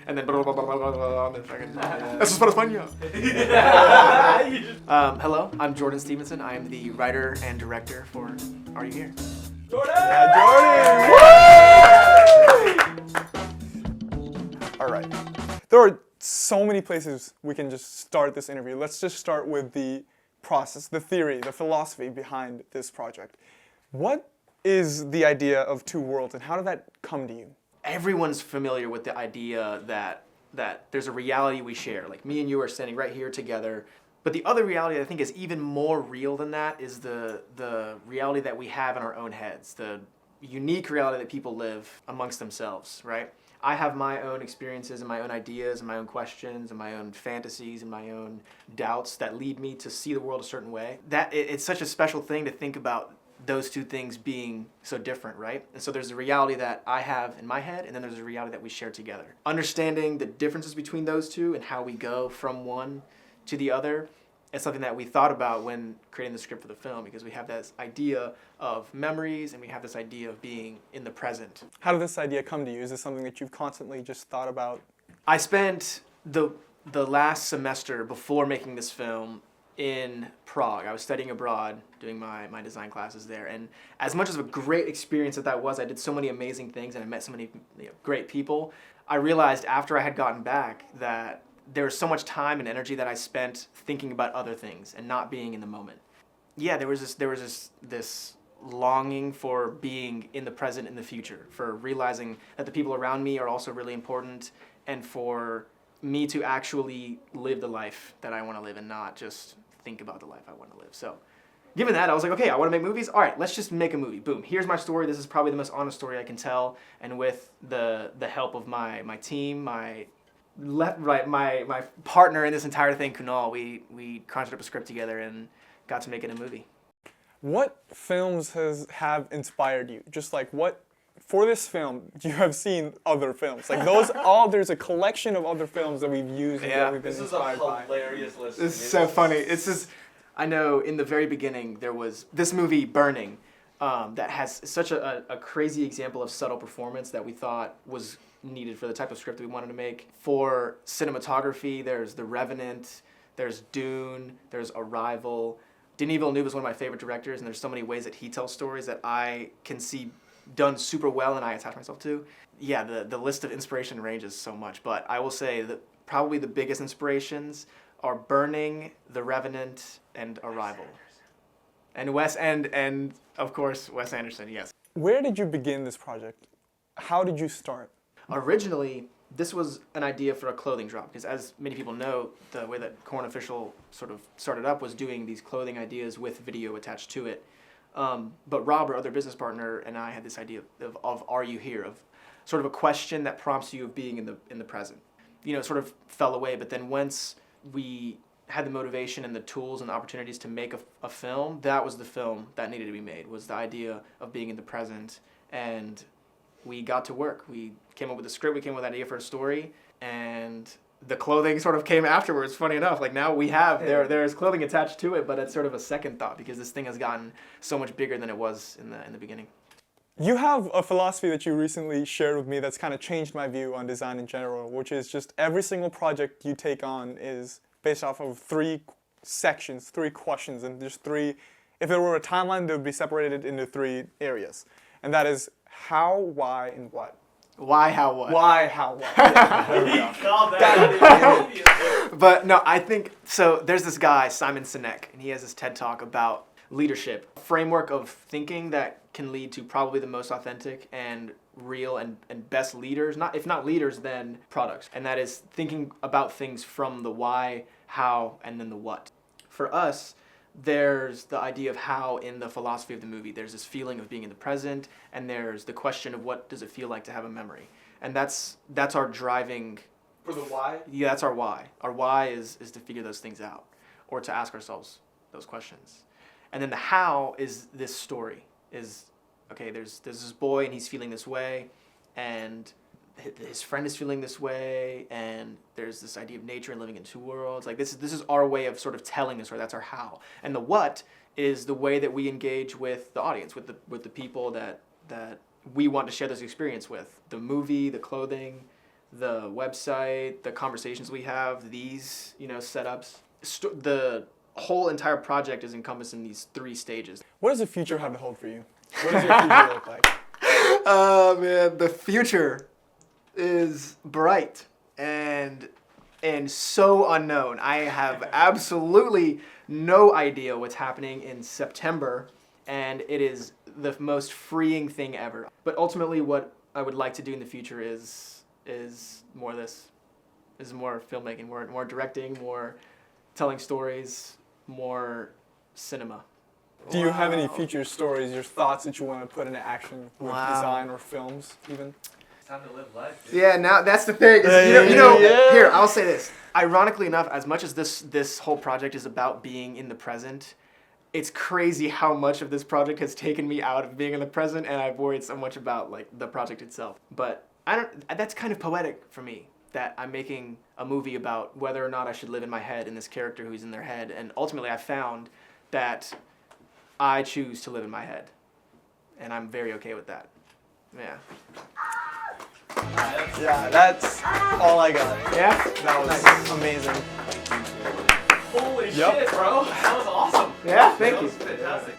and then blah, blah, blah, blah, blah, blah, and then fucking, eso es para España. Hello, I'm Jordi Stephenson. I am the writer and director for Are You Here? Jordan! Yeah, Jordi! All right. There are so many places we can just start this interview. Let's just start with the process, the theory, the philosophy behind this project. What is the idea of two worlds, and how did that come to you? Everyone's familiar with the idea that there's a reality we share. Like me and you are standing right here together. But the other reality I think is even more real than that is the reality that we have in our own heads, the unique reality that people live amongst themselves, right? I have my own experiences and my own ideas and my own questions and my own fantasies and my own doubts that lead me to see the world a certain way. It's such a special thing to think about those two things being so different, right? And so there's a reality that I have in my head, and then there's a reality that we share together. Understanding the differences between those two and how we go from one to the other is something that we thought about when creating the script for the film, because we have this idea of memories and we have this idea of being in the present. How did this idea come to you? Is this something that you've constantly just thought about? I spent the last semester before making this film in Prague. I was studying abroad, doing my design classes there, and as much as a great experience that was, I did so many amazing things and I met so many great people. I realized after I had gotten back that there was so much time and energy that I spent thinking about other things and not being in the moment. Yeah, there was this longing for being in the present, in the future, for realizing that the people around me are also really important, and for me to actually live the life that I want to live and not just think about the life I want to live. So given that, I was like, okay, I want to make movies. All right, let's just make a movie. Boom, here's my story. This is probably the most honest story I can tell. And with the help of my team, my partner in this entire thing, Kunal, we conjured up a script together and got to make it a movie. What films have inspired you? Just like for this film, you have seen other films. Like there's a collection of other films that we've used and that we've been inspired by. This is a hilarious list. This is so funny. It's just, I know in the very beginning there was this movie, Burning, that has such a crazy example of subtle performance that we thought was needed for the type of script that we wanted to make. For cinematography, there's The Revenant, there's Dune, there's Arrival. Denis Villeneuve is one of my favorite directors, and there's so many ways that he tells stories that I can see done super well and I attach myself to. Yeah, the list of inspiration ranges so much, but I will say that probably the biggest inspirations are Burning, The Revenant, and Arrival. And of course, Wes Anderson, yes. Where did you begin this project? How did you start? Originally, this was an idea for a clothing drop, because as many people know, the way that Corn Official sort of started up was doing these clothing ideas with video attached to it. But Rob, our other business partner, and I had this idea of Are You Here? Of sort of a question that prompts you of being in the present. It sort of fell away, but then once we had the motivation and the tools and the opportunities to make a film, that was the film that needed to be made, was the idea of being in the present. And we got to work. We came up with a script, we came up with an idea for a story, and the clothing sort of came afterwards, funny enough. Like now we have, there's clothing attached to it, but it's sort of a second thought because this thing has gotten so much bigger than it was in the beginning. You have a philosophy that you recently shared with me that's kind of changed my view on design in general, which is just every single project you take on is based off of 3 sections, 3 questions, and just 3, if there were a timeline, they would be separated into 3 areas. And that is how, why, and what. Why, how, what? Why, how, what. Yeah, there we go. Called that. But no, I think, so there's this guy, Simon Sinek, and he has this TED Talk about leadership, a framework of thinking that can lead to probably the most authentic and real and best leaders, if not leaders, then products. And that is thinking about things from the why, how, and then the what. For us, there's the idea of how in the philosophy of the movie. There's this feeling of being in the present, and there's the question of what does it feel like to have a memory. And that's our driving. For the why? Yeah, that's our why. Our why is to figure those things out, or to ask ourselves those questions. And then the how is this story. Okay, there's this boy and he's feeling this way, and his friend is feeling this way, and there's this idea of nature and living in 2 worlds. Like this is our way of sort of telling the story. That's our how. And the what is the way that we engage with the audience, with the people that we want to share this experience with. The movie, the clothing, the website, the conversations we have, these, setups. The whole entire project is encompassed in these 3 stages. What does the future have to hold for you? What does your future look like? Oh man, the future is bright and so unknown. I have absolutely no idea what's happening in September, and it is the most freeing thing ever. But ultimately, what I would like to do in the future is more of this. Is more filmmaking, more directing, more telling stories, more cinema. Do you have any future stories, your thoughts that you want to put into action with Wow. design or films even? It's time to live life, dude. Yeah, now that's the thing. Here, I'll say this. Ironically enough, as much as this whole project is about being in the present, it's crazy how much of this project has taken me out of being in the present, and I've worried so much about like the project itself. But that's kind of poetic for me, that I'm making a movie about whether or not I should live in my head in this character who's in their head, and ultimately I found that I choose to live in my head, and I'm very okay with that. Yeah. Yeah, that's all I got. Yeah? That was Nice. amazing. Holy Yep. shit, bro. That was awesome. Yeah, thank That you. was fantastic.